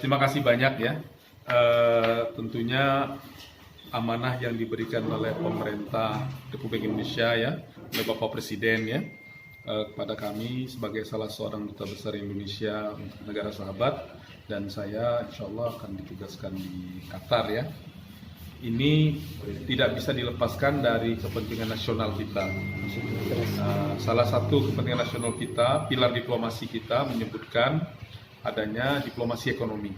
Terima kasih banyak ya. Tentunya amanah yang diberikan oleh pemerintah Republik Indonesia ya, oleh Bapak Presiden ya, kepada kami sebagai salah seorang duta besar Indonesia untuk negara sahabat, dan saya insya Allah akan ditugaskan di Qatar ya. Ini tidak bisa dilepaskan dari kepentingan nasional kita. Salah satu kepentingan nasional kita, pilar diplomasi kita menyebutkan adanya diplomasi ekonomi.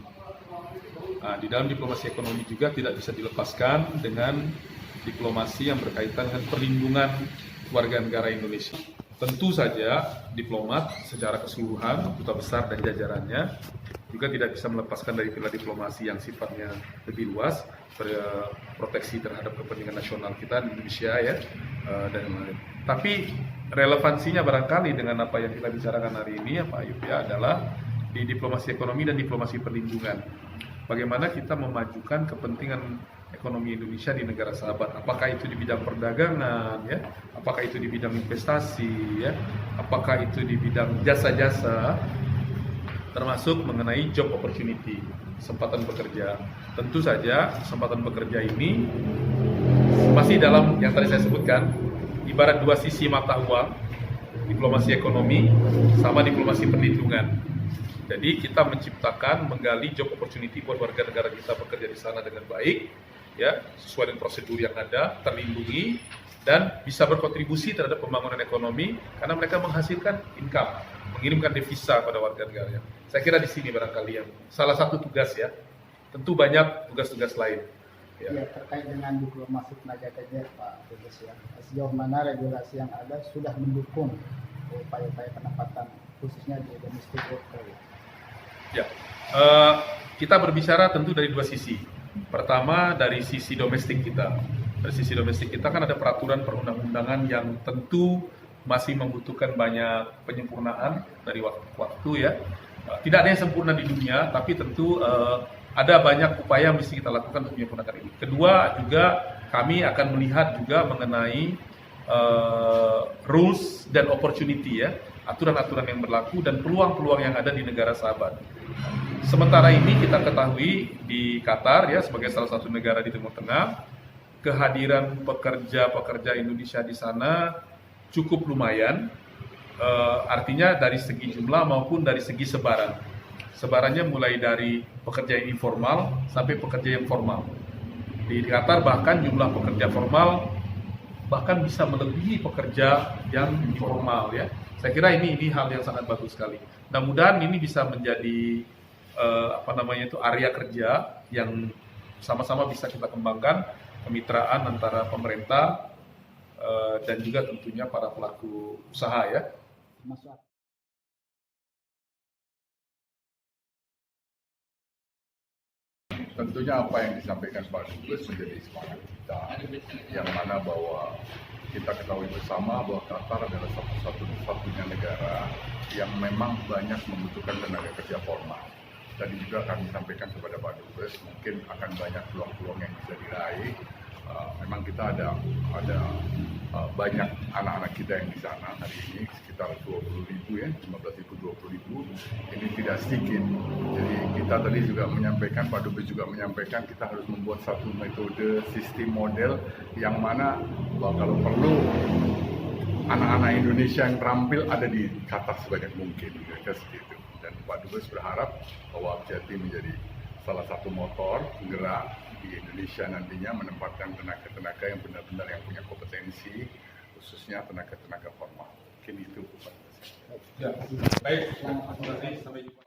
Di dalam diplomasi ekonomi juga tidak bisa dilepaskan dengan diplomasi yang berkaitan dengan perlindungan warga negara Indonesia. Tentu saja diplomat secara keseluruhan, duta besar dan jajarannya juga tidak bisa melepaskan dari pilar diplomasi yang sifatnya lebih luas, proteksi terhadap kepentingan nasional kita di Indonesia ya, dan lain-lain. Tapi relevansinya barangkali dengan apa yang kita bicarakan hari ini ya Pak Ayub ya, adalah di diplomasi ekonomi dan diplomasi perlindungan. Bagaimana kita memajukan kepentingan ekonomi Indonesia di negara sahabat, apakah itu di bidang perdagangan ya, apakah itu di bidang investasi ya, apakah itu di bidang jasa-jasa, termasuk mengenai job opportunity, kesempatan bekerja. Tentu saja kesempatan bekerja ini masih dalam yang tadi saya sebutkan, ibarat dua sisi mata uang, diplomasi ekonomi sama diplomasi perlindungan. Jadi kita menciptakan, menggali job opportunity buat warga negara kita bekerja di sana dengan baik, ya, sesuai dengan prosedur yang ada, terlindungi, dan bisa berkontribusi terhadap pembangunan ekonomi karena mereka menghasilkan income, mengirimkan devisa pada warga negara. Saya kira di sini barangkali yang salah satu tugas ya. Tentu banyak tugas-tugas lain. Ya, terkait dengan diplomasi tenaga kerja Pak Dubes ya, sejauh mana regulasi yang ada sudah mendukung upaya-upaya penempatan khususnya di domestic worker? Ya, kita berbicara tentu dari dua sisi. Pertama dari sisi domestik kita. Dari sisi domestik kita kan ada peraturan perundang-undangan yang tentu masih membutuhkan banyak penyempurnaan dari waktu ke waktu ya. Tidak ada yang sempurna di dunia, tapi tentu ada banyak upaya yang mesti kita lakukan untuk menyempurnakan ini. Kedua juga kami akan melihat juga mengenai rules dan opportunity ya, aturan-aturan yang berlaku dan peluang-peluang yang ada di negara sahabat. Sementara ini kita ketahui di Qatar ya, sebagai salah satu negara di Timur Tengah, kehadiran pekerja-pekerja Indonesia di sana cukup lumayan, artinya dari segi jumlah maupun dari segi sebaran. Sebarannya mulai dari pekerja yang informal sampai pekerja yang formal. Di Qatar bahkan jumlah pekerja formal bahkan bisa melebihi pekerja yang informal ya. Saya kira ini hal yang sangat bagus sekali. Mudah-mudahan ini bisa menjadi area kerja yang sama-sama bisa kita kembangkan, kemitraan antara pemerintah dan juga tentunya para pelaku usaha ya. Tentunya apa yang disampaikan Pak Dubes menjadi semangat kita, yang mana bahwa kita ketahui bersama bahwa Qatar adalah satu-satunya negara yang memang banyak membutuhkan tenaga kerja formal. Tadi juga kami sampaikan kepada Pak Dubes, mungkin akan banyak peluang-peluang yang bisa diraih. Memang kita ada banyak anak-anak kita yang di sana hari ini, sekitar 20.000 ya, 15.000-20.000. Ini tidak sedikit. Jadi kita tadi juga menyampaikan, Pak Dubes juga menyampaikan kita harus membuat satu metode, sistem model yang mana bahwa kalau perlu anak-anak Indonesia yang terampil ada di Qatar sebanyak mungkin, kira-kira segitu. Dan Pak Dubes berharap bahwa Abjati menjadi salah satu motor gerak di Indonesia nantinya menempatkan tenaga-tenaga yang benar-benar yang punya kompetensi, khususnya tenaga-tenaga formal. Mungkin itu Pak. Ya, baik. Terima kasih. Sampai jumpa.